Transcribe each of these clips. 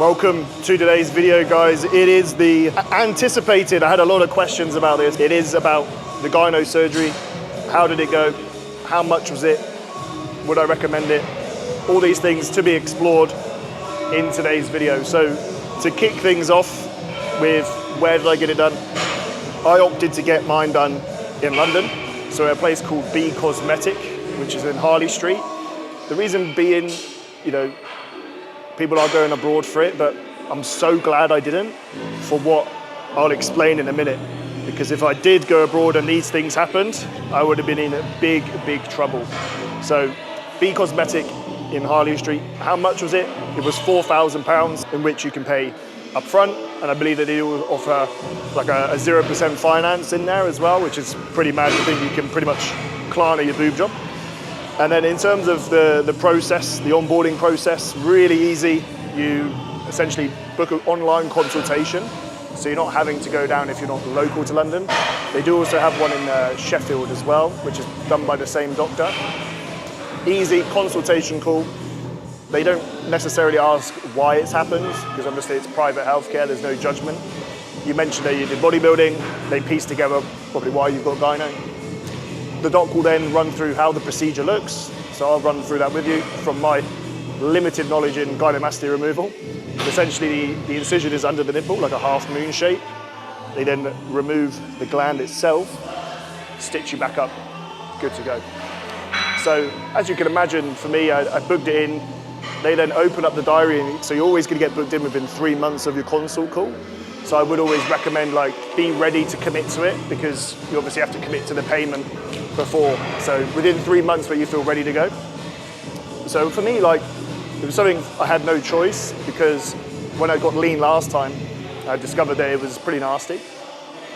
Welcome to today's video, guys. It is the anticipated, I had a lot of questions about this. It is about the gyno surgery. How did it go? How much was it? Would I recommend it? All these things to be explored in today's video. So to kick things off with where did I get it done? I opted to get mine done in London. So at a place called B Cosmetic, which is in Harley Street. The reason being, people are going abroad for it, but I'm so glad I didn't, for what I'll explain in a minute. Because if I did go abroad and these things happened, I would have been in big trouble. So B Cosmetic in Harley Street, how much was it? It was £4,000, in which you can pay up front, and I believe that they will offer like a 0% finance in there as well, which is pretty mad. I think you can pretty much Klarna your boob job. And then in terms of the process, the onboarding process, really easy. You essentially book an online consultation, so you're not having to go down if you're not local to London. They do also have one in Sheffield as well, which is done by the same doctor. Easy consultation call. They don't necessarily ask why it's happened, because obviously it's private healthcare, there's no judgment. You mentioned that you did bodybuilding, they piece together probably why you've got gyno. The doc will then run through how the procedure looks, so I'll run through that with you from my limited knowledge in gynecomastia removal. Essentially, the incision is under the nipple, like a half moon shape. They then remove the gland itself, stitch you back up, good to go. So, as you can imagine, for me, I booked it in. They then open up the diary, so you're always going to get booked in within 3 months of your consult call. So I would always recommend, be ready to commit to it, because you obviously have to commit to the payment before. So within 3 months where you feel ready to go. So for me, it was something I had no choice, because when I got lean last time, I discovered that it was pretty nasty.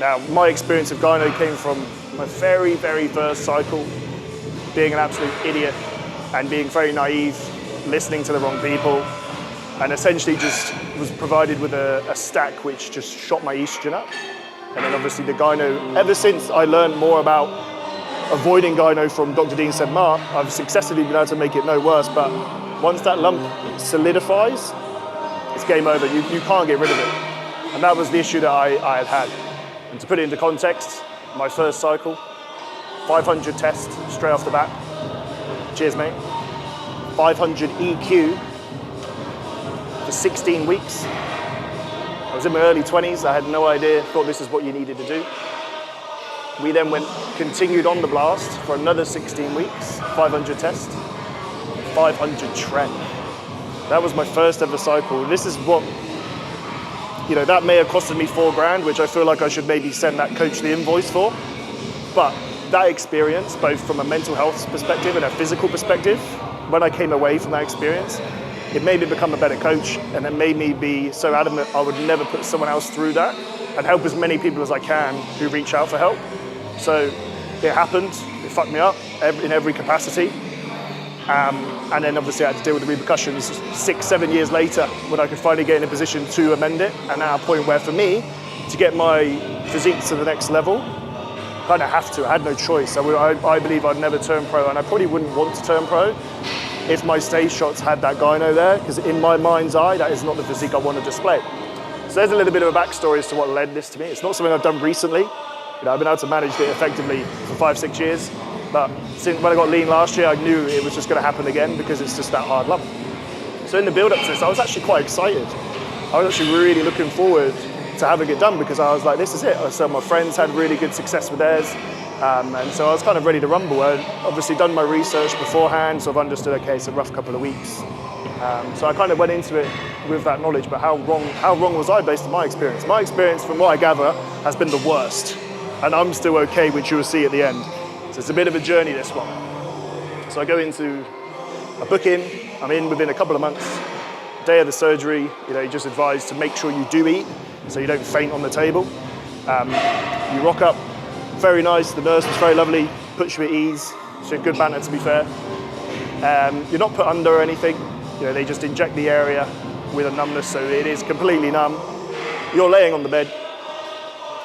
Now, my experience of gyno came from my very first cycle, being an absolute idiot and being very naive, listening to the wrong people, and essentially just was provided with a stack which just shot my estrogen up. And then obviously the gyno, ever since I learned more about avoiding gyno from Dr. Dean Sedmar, I've successfully been able to make it no worse, but once that lump solidifies, it's game over. You can't get rid of it. And that was the issue that I had. And to put it into context, my first cycle, 500 tests straight off the bat. Cheers, mate. 500 EQ for 16 weeks. I was in my early 20s, I had no idea, thought this is what you needed to do. We then continued on the blast for another 16 weeks, 500 tests, 500 trend. That was my first ever cycle. This is what, that may have costed me £4,000, which I feel like I should maybe send that coach the invoice for. But that experience, both from a mental health perspective and a physical perspective, when I came away from that experience, it made me become a better coach, and it made me be so adamant I would never put someone else through that, and help as many people as I can who reach out for help. So it happened, it fucked me up in every capacity. And then obviously I had to deal with the repercussions 6-7 years later, when I could finally get in a position to amend it, and at a point where for me, to get my physique to the next level, I kind of have to, I had no choice. I believe I'd never turn pro, and I probably wouldn't want to turn pro if my stage shots had that gyno there, because in my mind's eye, that is not the physique I want to display. So there's a little bit of a backstory as to what led this to me. It's not something I've done recently. I've been able to manage it effectively for 5-6 years, but since when I got lean last year, I knew it was just going to happen again, because it's just that hard lump. So in the build-up to this, I was actually quite excited. I was actually really looking forward to having it done, because I was like, this is it. So my friends had really good success with theirs. And so I was kind of ready to rumble. I'd obviously done my research beforehand, so I've understood, okay, it's a rough couple of weeks. So I kind of went into it with that knowledge, but how wrong was I based on my experience? My experience, from what I gather, has been the worst. And I'm still okay, which you will see at the end. So it's a bit of a journey, this one. So I go into a book-in, I'm in within a couple of months. Day of the surgery, you're just advised to make sure you do eat, so you don't faint on the table. You rock up, very nice, the nurse was very lovely, puts you at ease, she had good banter to be fair. You're not put under or anything, they just inject the area with a numbness, so it is completely numb. You're laying on the bed,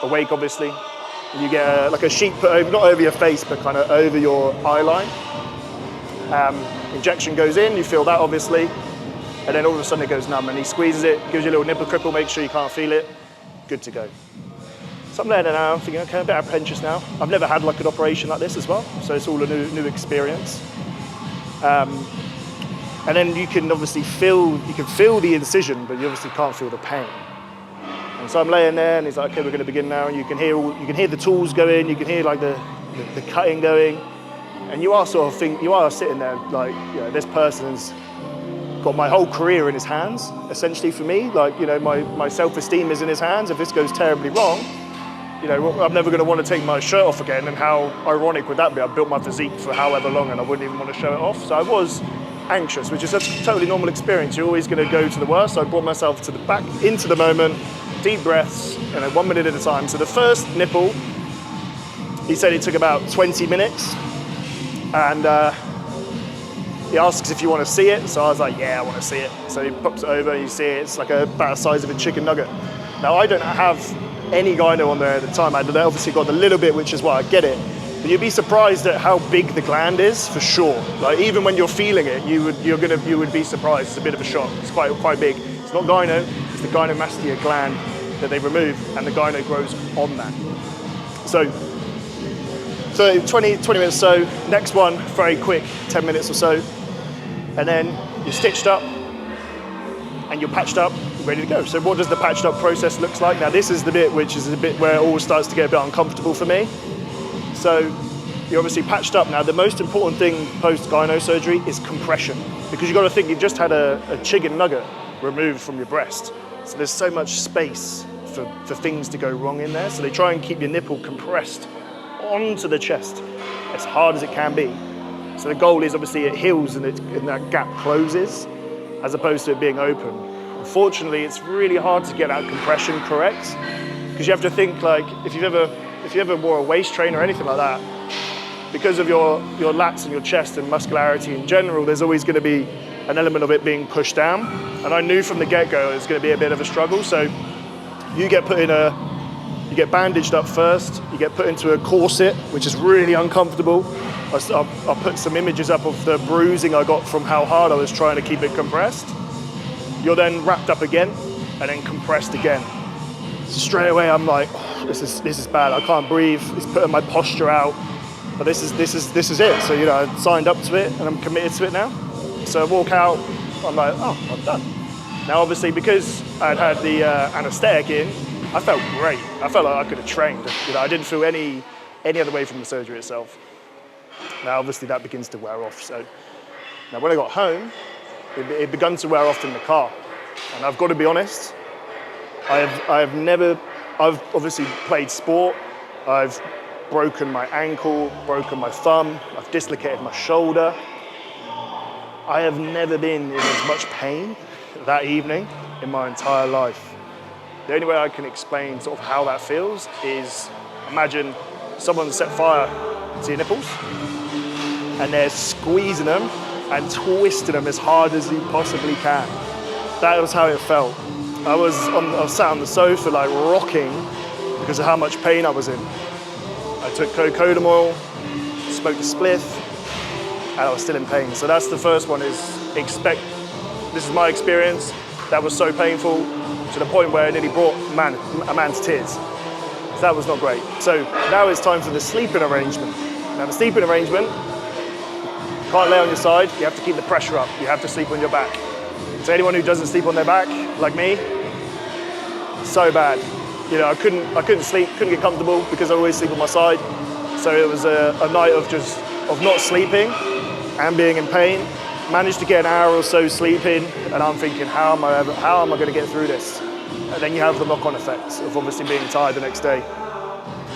awake obviously. You get like a sheet put over, not over your face, but kind of over your eye line. Injection goes in, you feel that obviously. and then all of a sudden it goes numb, and he squeezes it, gives you a little nipple cripple, make sure you can't feel it, good to go. So I'm laying there now, I'm thinking, okay, I'm a bit apprehensive now. I've never had like an operation like this as well, so it's all a new experience. And then you can obviously feel the incision, but you obviously can't feel the pain. And so I'm laying there, and he's like, okay, we're going to begin now. And you can hear the tools going, you can hear like the cutting going, and you are sitting there like, you know, this person's got my whole career in his hands, essentially for me. Like, you know, my self-esteem is in his hands. If this goes terribly wrong, you know, I'm never going to want to take my shirt off again. And how ironic would that be? I've built my physique for however long, and I wouldn't even want to show it off. So I was anxious, which is a totally normal experience. You're always going to go to the worst. So I brought myself to the back, into the moment, deep breaths, you know, 1 minute at a time. So the first nipple, he said it took about 20 minutes, and he asks if you want to see it. So I was like, yeah, I want to see it. So he pops it over, and you see it. It's like about the size of a chicken nugget. Now I don't have any gyno on there at the time. I obviously got a little bit, which is why I get it. But you'd be surprised at how big the gland is, for sure. Like, even when you're feeling it, you would be surprised. It's a bit of a shock. It's quite big. It's not gyno. It's the Gynecomastia gland that they remove, and the gyno grows on that. So 20 minutes or so. Next one, very quick, 10 minutes or so, and then you're stitched up and you're patched up, ready to go. So what does the patched up process look like? Now this is the bit which is a bit where it all starts to get a bit uncomfortable for me. So you're obviously patched up. Now the most important thing post-gyno surgery is compression, because you've got to think you've just had a chicken nugget removed from your breast. So there's so much space for things to go wrong in there. So they try and keep your nipple compressed onto the chest as hard as it can be. So the goal is obviously it heals and that gap closes, as opposed to it being open. Unfortunately, it's really hard to get that compression correct, because you have to think, like, if you ever wore a waist trainer or anything like that, because of your lats and your chest and muscularity in general, there's always going to be an element of it being pushed down. And I knew from the get-go it was going to be a bit of a struggle. So you get bandaged up first, you get put into a corset, which is really uncomfortable. I'll put some images up of the bruising I got from how hard I was trying to keep it compressed. You're then wrapped up again and then compressed again. So straight away I'm like, oh, this is bad. I can't breathe. It's putting my posture out. But this is it. So, you know, I signed up to it and I'm committed to it now. So I walk out. I'm like, oh, I'm done. Now, obviously, because I'd had the anaesthetic in, I felt great. I felt like I could have trained. You know, I didn't feel any other way from the surgery itself. Now, obviously, that begins to wear off. So now, when I got home, it began to wear off in the car. And I've got to be honest, I've obviously played sport. I've broken my ankle, broken my thumb. I've dislocated my shoulder. I have never been in as much pain that evening in my entire life. The only way I can explain sort of how that feels is, imagine someone set fire to your nipples and they're squeezing them and twisting them as hard as you possibly can. That was how it felt. I was sat on the sofa like rocking because of how much pain I was in. I took cocodamol oil, smoked a spliff, and I was still in pain. So that's the first one, is this is my experience. That was so painful to the point where it nearly brought a man to tears. So that was not great. So now it's time for the sleeping arrangement. Now the sleeping arrangement, you can't lay on your side, you have to keep the pressure up. You have to sleep on your back. So anyone who doesn't sleep on their back, like me, so bad. You know, I couldn't sleep, couldn't get comfortable because I always sleep on my side. So it was a night of not sleeping and being in pain. Managed to get an hour or so sleeping, and I'm thinking, how am I going to get through this? And then you have the knock-on effects of obviously being tired the next day.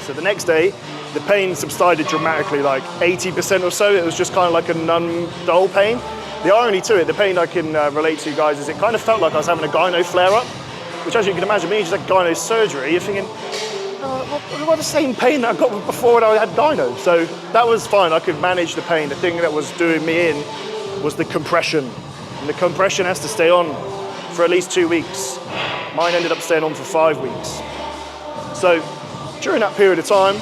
So the next day, the pain subsided dramatically, like 80% or so. It was just kind of like a numb, dull pain. The irony to it, the pain I can relate to you guys, is it kind of felt like I was having a gyno flare-up, which, as you can imagine, me just had gyno surgery. You're thinking, I've got the same pain that I got before when I had gyno. So that was fine. I could manage the pain. The thing that was doing me in was the compression. And the compression has to stay on for at least 2 weeks. Mine ended up staying on for 5 weeks. So during that period of time,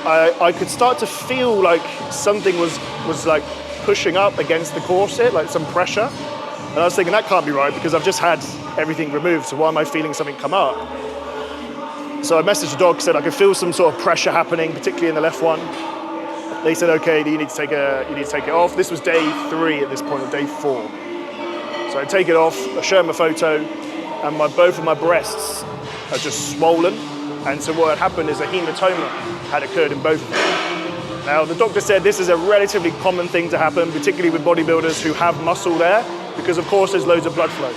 I could start to feel like something was like pushing up against the corset, like some pressure. And I was thinking, that can't be right because I've just had everything removed, so why am I feeling something come up? So I messaged the doc, said I could feel some sort of pressure happening, particularly in the left one. They said, okay, you need to take it off. This was day 3 at this point, or day 4. So I take it off, I show him a photo, and both of my breasts are just swollen. And so what had happened is a hematoma had occurred in both of them. Now, the doctor said this is a relatively common thing to happen, particularly with bodybuilders who have muscle there, because of course there's loads of blood flow.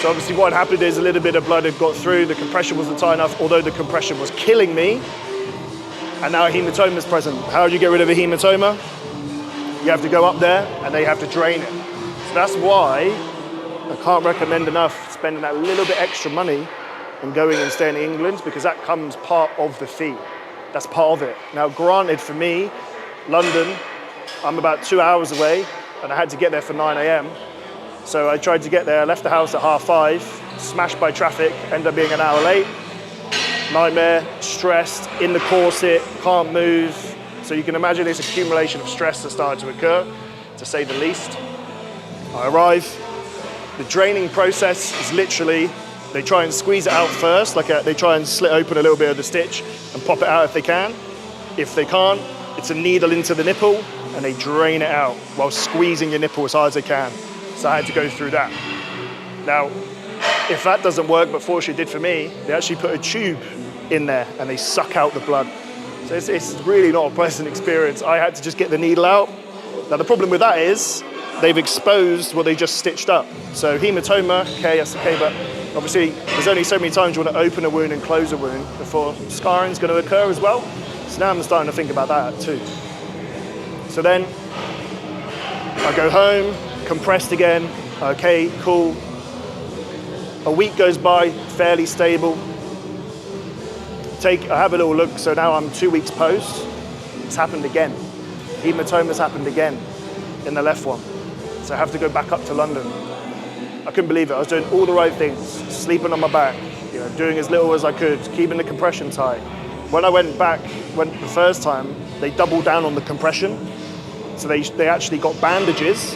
So obviously what happened is a little bit of blood had got through, the compression wasn't tight enough, although the compression was killing me, and now a hematoma is present. How do you get rid of a hematoma? You have to go up there and they have to drain it. So that's why I can't recommend enough spending that little bit extra money and going and staying in England, because that comes part of the fee. That's part of it. Now granted, for me, London, I'm about 2 hours away and I had to get there for 9 a.m. So I tried to get there, I left the house at 5:30, smashed by traffic, ended up being an hour late. Nightmare, stressed, in the corset, can't move. So you can imagine this accumulation of stress that started to occur, to say the least. I arrive, the draining process is literally, they try and squeeze it out first, they try and slit open a little bit of the stitch and pop it out if they can. If they can't, it's a needle into the nipple and they drain it out while squeezing your nipple as hard as they can. So I had to go through that. Now, if that doesn't work, but fortunately it did for me, they actually put a tube in there and they suck out the blood. So it's really not a pleasant experience. I had to just get the needle out. Now the problem with that is they've exposed what they just stitched up. So hematoma, okay, that's okay, but obviously there's only so many times you want to open a wound and close a wound before scarring is going to occur as well. So now I'm starting to think about that too. So then I go home, compressed again, okay, cool. A week goes by, fairly stable. I have a little look, so now I'm 2 weeks post. It's happened again. Hematoma's happened again in the left one. So I have to go back up to London. I couldn't believe it. I was doing all the right things, sleeping on my back, doing as little as I could, keeping the compression tight. When I went the first time, they doubled down on the compression. So they actually got bandages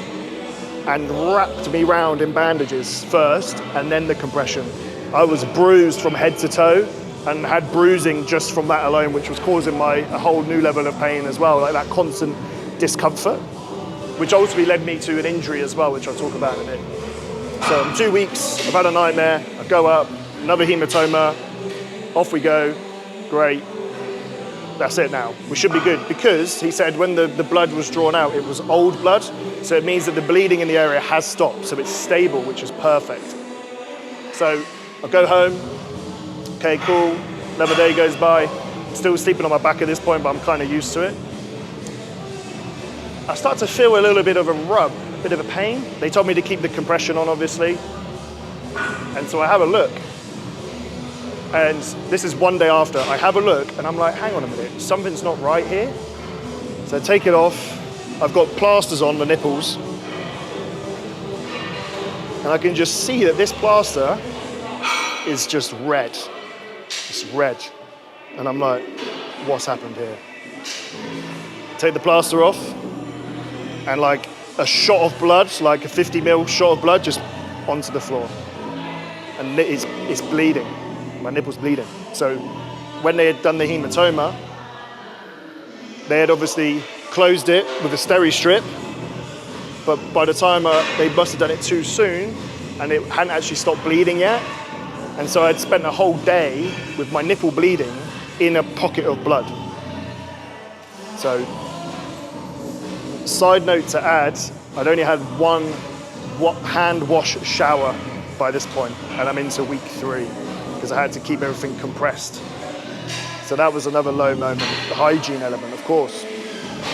and wrapped me round in bandages first, and then the compression. I was bruised from head to toe and had bruising just from that alone, which was causing a whole new level of pain as well, like that constant discomfort, which ultimately led me to an injury as well, which I'll talk about in a bit. So in 2 weeks, I've had a nightmare, I go up, another hematoma, off we go, great. That's it now. We should be good, because he said when the blood was drawn out, it was old blood, so it means that the bleeding in the area has stopped, so it's stable, which is perfect. So I go home, okay, cool, another day goes by, still sleeping on my back at this point, but I'm kind of used to it. I start to feel a little bit of a rub, a bit of a pain. They told me to keep the compression on, obviously, and so I have a look. And this is one day after. I have a look and I'm like, hang on a minute, something's not right here. So I take it off. I've got plasters on the nipples. And I can just see that this plaster is just red. It's red. And I'm like, what's happened here? Take the plaster off and like a shot of blood, like a 50 ml shot of blood just onto the floor. And it's bleeding. My nipple's bleeding. So when they had done the hematoma, they had obviously closed it with a Steroid strip, but by the time they must have done it too soon and it hadn't actually stopped bleeding yet. And so I'd spent a whole day with my nipple bleeding in a pocket of blood. So, side note to add, I'd only had one hand wash shower by this point, and I'm into week 3. Because I had to keep everything compressed. So that was another low moment, the hygiene element, of course.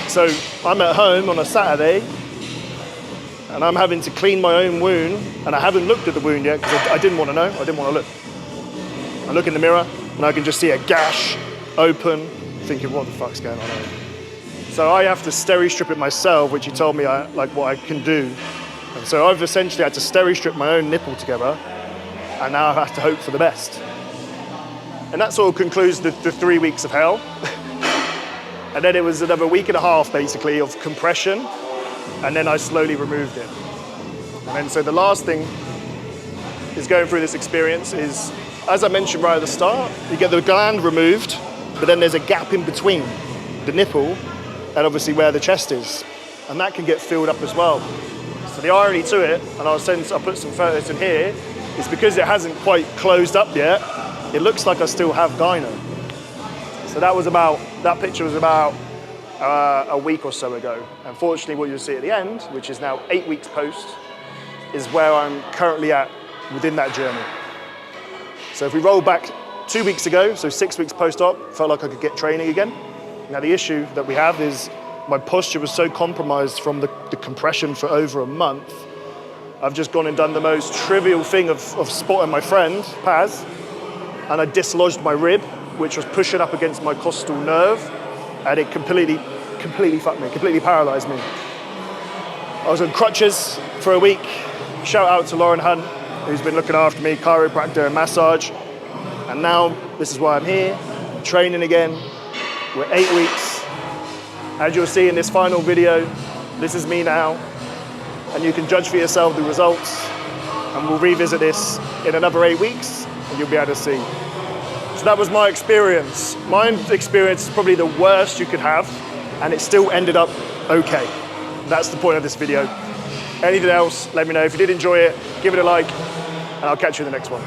So I'm at home on a Saturday, and I'm having to clean my own wound, and I haven't looked at the wound yet, because I didn't want to know, I didn't want to look. I look in the mirror, and I can just see a gash open, thinking, what the fuck's going on here? So I have to Steroid strip it myself, which he told me what I can do. And so I've essentially had to Steroid strip my own nipple together, and now I have to hope for the best. And that sort of concludes the 3 weeks of hell. And then it was another week and a half, basically, of compression, and then I slowly removed it. And then so the last thing is going through this experience is, as I mentioned right at the start, you get the gland removed, but then there's a gap in between the nipple and obviously where the chest is. And that can get filled up as well. So the irony to it, and I'll put some photos in here, is because it hasn't quite closed up yet, it looks like I still have gyno. So that picture was about a week or so ago. Unfortunately, what you'll see at the end, which is now 8 weeks post, is where I'm currently at within that journey. So if we roll back 2 weeks ago, so 6 weeks post-op, felt like I could get training again. Now the issue that we have is my posture was so compromised from the compression for over a month. I've just gone and done the most trivial thing of spotting my friend, Paz, and I dislodged my rib, which was pushing up against my costal nerve, and it completely fucked me, completely paralyzed me. I was on crutches for a week. Shout out to Lauren Hunt, who's been looking after me, chiropractor and massage. And now this is why I'm here, training again. We're 8 weeks. As you'll see in this final video, this is me now, and you can judge for yourself the results, and we'll revisit this in another 8 weeks, and you'll be able to see. So that was my experience. My experience is probably the worst you could have, and it still ended up okay. That's the point of this video. Anything else, let me know. If you did enjoy it, give it a like, and I'll catch you in the next one.